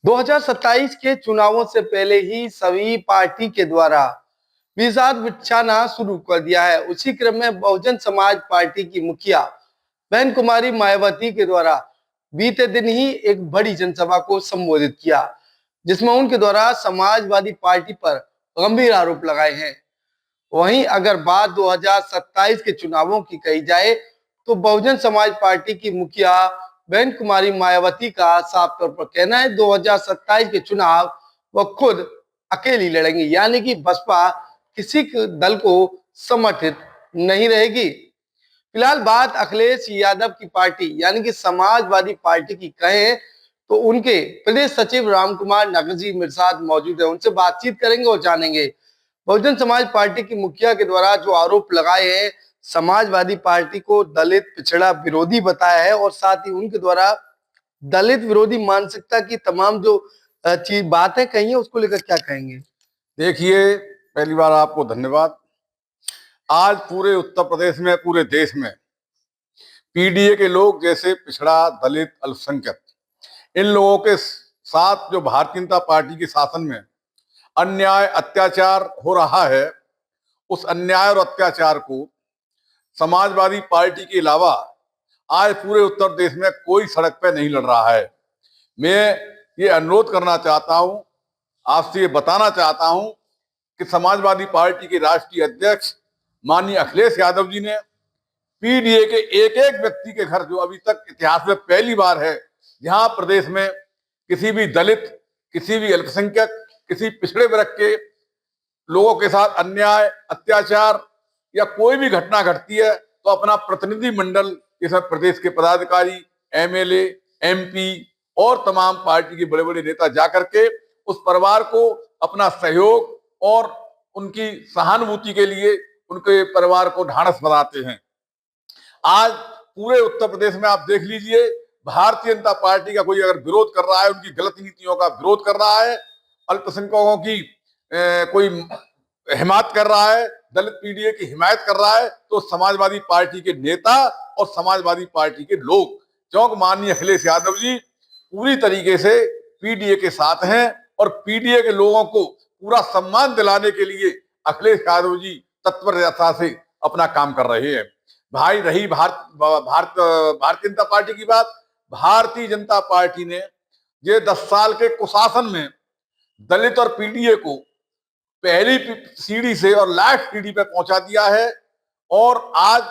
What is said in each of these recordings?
2027 के चुनावों से पहले ही सभी पार्टी के द्वारा विवाद बिछाना शुरू कर दिया है। उसी क्रम में बहुजन समाज पार्टी की मुखिया बहन कुमारी मायावती के द्वारा बीते दिन ही एक बड़ी जनसभा को संबोधित किया, जिसमें उनके द्वारा समाजवादी पार्टी पर गंभीर आरोप लगाए हैं। वहीं अगर बात 2027 के चुनावों की कही जाए तो बहुजन समाज पार्टी की मुखिया बहन कुमारी मायावती का साफ तौर पर कहना है 2027 के चुनाव वह खुद अकेली लड़ेंगी, यानी कि बसपा किसी दल को समर्थित नहीं रहेगी। फिलहाल बात अखिलेश यादव की पार्टी यानी कि समाजवादी पार्टी की कहें तो उनके प्रदेश सचिव रामकुमार नगरजी मेरे साथ मौजूद है, उनसे बातचीत करेंगे और जानेंगे बहुजन समाज पार्टी की मुखिया के द्वारा जो आरोप लगाए हैं, समाजवादी पार्टी को दलित पिछड़ा विरोधी बताया है और साथ ही उनके द्वारा दलित विरोधी मानसिकता की तमाम जो चीज बातें कही है उसको लेकर क्या कहेंगे। देखिए, पहली बार आपको धन्यवाद। आज पूरे उत्तर प्रदेश में, पूरे देश में पीडीए के लोग जैसे पिछड़ा, दलित, अल्पसंख्यक, इन लोगों के साथ जो भारतीय जनता पार्टी के शासन में अन्याय, अत्याचार हो रहा है, उस अन्याय और अत्याचार को समाजवादी पार्टी के अलावा आज पूरे उत्तर प्रदेश में कोई सड़क पे नहीं लड़ रहा है। मैं ये अनुरोध करना चाहता हूं, आपसे ये बताना चाहता हूं कि समाजवादी पार्टी के राष्ट्रीय अध्यक्ष माननीय अखिलेश यादव जी ने पीडीए के एक एक व्यक्ति के घर, जो अभी तक इतिहास में पहली बार है जहां प्रदेश में किसी भी दलित, किसी भी अल्पसंख्यक, किसी पिछड़े वर्ग के लोगों के साथ अन्याय, अत्याचार या कोई भी घटना घटती है तो अपना प्रतिनिधि मंडल, इसमें प्रदेश के पदाधिकारी, एमएलए, एमपी और तमाम पार्टी के बड़े बड़े नेता जाकर के उस परिवार को अपना सहयोग और उनकी सहानुभूति के लिए उनके परिवार को ढांढस बनाते हैं। आज पूरे उत्तर प्रदेश में आप देख लीजिए, भारतीय जनता पार्टी का कोई अगर विरोध कर रहा है, उनकी गलत नीतियों का विरोध कर रहा है, अल्पसंख्यकों की कोई हिमायत कर रहा है, दलित पीडीए की हिमायत कर रहा है, तो समाजवादी पार्टी के नेता और समाजवादी पार्टी के लोग, क्योंकि माननीय अखिलेश यादव जी पूरी तरीके से पीडीए के साथ हैं और पीडीए के लोगों को पूरा सम्मान दिलाने के लिए अखिलेश यादव जी तत्परता से अपना काम कर रहे हैं। भाई, रही भारतीय जनता पार्टी की बात, भारतीय जनता पार्टी ने ये 10 साल के कुशासन में दलित और पीडीए को पहली सीढ़ी से और लास्ट सीढ़ी पे पहुंचा दिया है। और आज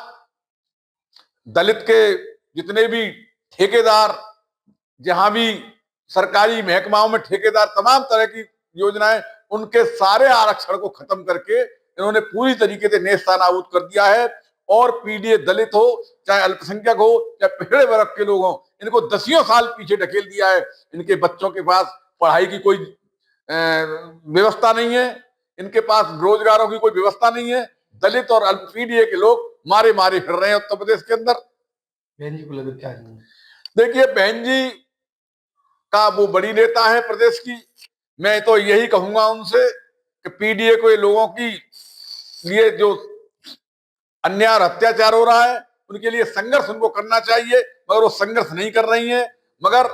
दलित के जितने भी ठेकेदार, जहां भी सरकारी महकमाओं में ठेकेदार, तमाम तरह की योजनाएं, उनके सारे आरक्षण को खत्म करके इन्होंने पूरी तरीके से नेस्तनाबूद कर दिया है। और पीडीए दलित हो, चाहे अल्पसंख्यक हो, चाहे पिछड़े वर्ग के लोग हो, इनको दसियों साल पीछे ढकेल दिया है। इनके बच्चों के पास पढ़ाई की कोई व्यवस्था नहीं है, इनके पास रोजगारों की कोई व्यवस्था नहीं है। दलित और पीडीए के लोग मारे मारे फिर रहे हैं उत्तर प्रदेश के अंदर। बहन जी को लगे क्या? देखिए, बहन जी का वो बड़ी नेता है प्रदेश की, मैं तो यही कहूंगा उनसे कि पीडीए को, ये लोगों की लिए जो अन्याय और अत्याचार हो रहा है, उनके लिए संघर्ष उनको करना चाहिए, मगर वो संघर्ष नहीं कर रही है। मगर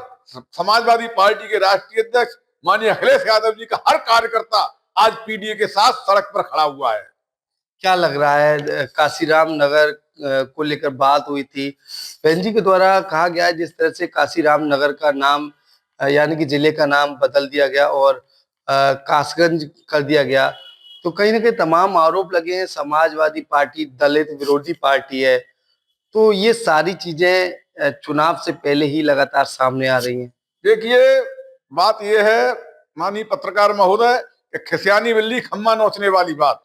समाजवादी पार्टी के राष्ट्रीय अध्यक्ष माननीय अखिलेश यादव जी का हर कार्यकर्ता आज पीडीए के साथ सड़क पर खड़ा हुआ है। क्या लग रहा है, काशीराम नगर को लेकर बात हुई थी, बहन जी के द्वारा कहा गया है जिस तरह से काशीराम नगर का नाम यानी कि जिले का नाम बदल दिया गया और कासगंज कर दिया गया, तो कहीं ना कहीं तमाम आरोप लगे हैं समाजवादी पार्टी दलित विरोधी पार्टी है, तो ये सारी चीजें चुनाव से पहले ही लगातार सामने आ रही हैं। देखिए, बात यह है माननीय पत्रकार महोदय कि खिसियानी बिल्ली खम्मा नोचने वाली बात,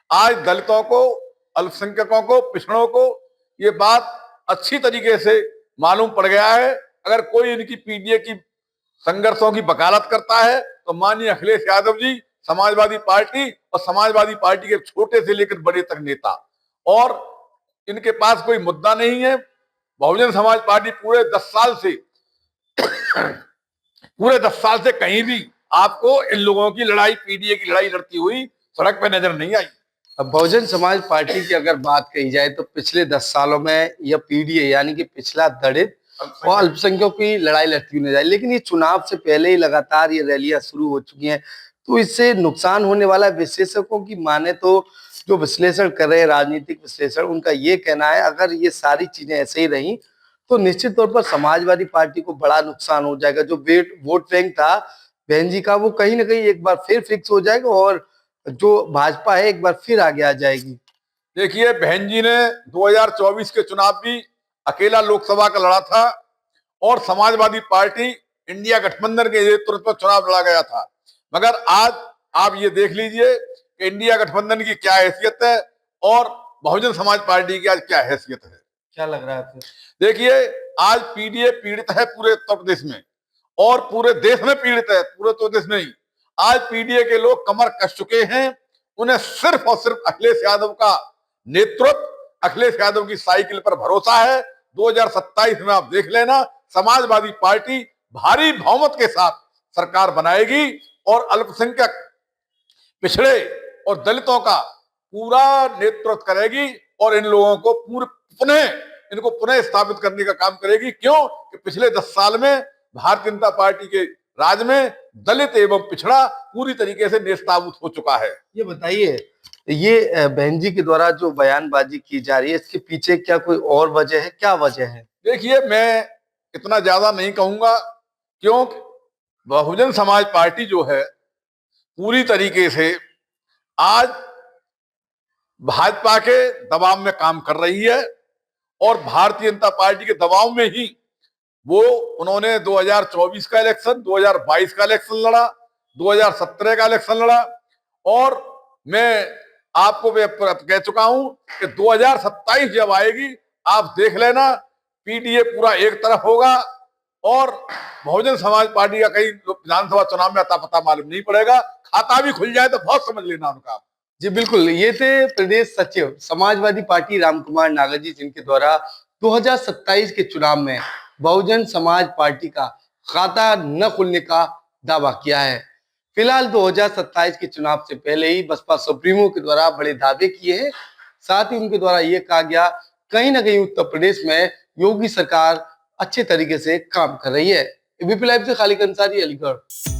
आज दलितों को, अल्पसंख्यकों को, पिछड़ों को ये बात अच्छी तरीके से मालूम पड़ गया है। अगर कोई इनकी पीडीए की संघर्षों की वकालत करता है तो माननीय अखिलेश यादव जी, समाजवादी पार्टी और समाजवादी पार्टी के छोटे से लेकर बड़े तक नेता, और इनके पास कोई मुद्दा नहीं है। बहुजन समाज पार्टी पूरे 10 साल से कहीं भी आपको इन लोगों की लड़ाई, पीडीए की लड़ाई लड़ती हुई सड़क पे नजर नहीं आई। अब बहुजन समाज पार्टी की अगर बात कही जाए तो पिछले 10 सालों में यह पीडीए यानी कि पिछला दलित और अल्पसंख्यकों की लड़ाई लड़ती हुई नजर आई। लेकिन ये चुनाव से पहले ही लगातार ये रैलियां शुरू हो चुकी हैं, तो इससे नुकसान होने वाला है। विशेषज्ञों की माने तो जो विश्लेषण कर रहे हैं राजनीतिक विश्लेषण, उनका ये कहना है अगर ये सारी चीजें ऐसे ही रही तो निश्चित तौर पर समाजवादी पार्टी को बड़ा नुकसान हो जाएगा। जो वोट बैंक था बहन जी का, वो कहीं ना कहीं एक बार फिर फिक्स हो जाएगा और जो भाजपा है एक बार फिर आगे आ जाएगी। देखिए, बहन जी ने 2024 के चुनाव भी अकेला लोकसभा का लड़ा था और समाजवादी पार्टी इंडिया गठबंधन के नेतृत्व पर चुनाव लड़ा गया था। मगर आज आप ये देख लीजिए कि इंडिया गठबंधन की क्या हैसियत है और बहुजन समाज पार्टी की आज क्या हैसियत है। क्या लग रहा है आपको? देखिए, आज पीडीए पीड़ित है पूरे उत्तर प्रदेश में और पूरे देश में पीड़ित है, पूरे उत्तर प्रदेश में ही। आज पीडीए के लोग कमर कस चुके हैं। उन्हें सिर्फ और सिर्फ अखिलेश यादव का नेतृत्व, अखिलेश यादव की साइकिल पर भरोसा है। 2027 में आप देख लेना, समाजवादी पार्टी भारी बहुमत के साथ सरकार बनाएगी और अल्पसंख्यक, पिछड़े और दलितों का पूरा नेतृत्व करेगी और इन लोगों को इनको पुनः स्थापित करने का काम करेगी। क्यों कि पिछले 10 साल में भारतीय जनता पार्टी के राज में दलित एवं पिछड़ा पूरी तरीके से नेस्तनाबूद हो चुका है। ये बताइए, ये बहन जी के द्वारा जो बयानबाजी की जा रही है, इसके पीछे क्या कोई और वजह है? क्या वजह है? देखिए, मैं इतना ज्यादा नहीं कहूंगा, क्योंकि बहुजन समाज पार्टी जो है पूरी तरीके से आज भाजपा के दबाव में काम कर रही है और भारतीय जनता पार्टी के दबाव में ही उन्होंने 2024 का इलेक्शन, 2022 का इलेक्शन लड़ा, 2017 का इलेक्शन लड़ा और मैं आपको कह चुका हूं कि 2027 जब आएगी आप देख लेना, पीडीए पूरा एक तरफ होगा और बहुजन समाज पार्टी का कहीं विधानसभा चुनाव में अता पता मालूम नहीं पड़ेगा। खाता भी खुल जाए तो बहुत समझ लेना उनका। जी बिल्कुल, ये थे प्रदेश सचिव समाजवादी पार्टी रामकुमार नागर जी, जिनके द्वारा 2027 के चुनाव में बहुजन समाज पार्टी का खाता न खुलने का दावा किया है। फिलहाल 2027 के चुनाव से पहले ही बसपा सुप्रीमो के द्वारा बड़े दावे किए हैं। साथ ही उनके द्वारा ये कहा गया कहीं ना कहीं उत्तर प्रदेश में योगी सरकार अच्छे तरीके से काम कर रही है। एबीपी लाइव से खालिद अंसारी, अलीगढ़।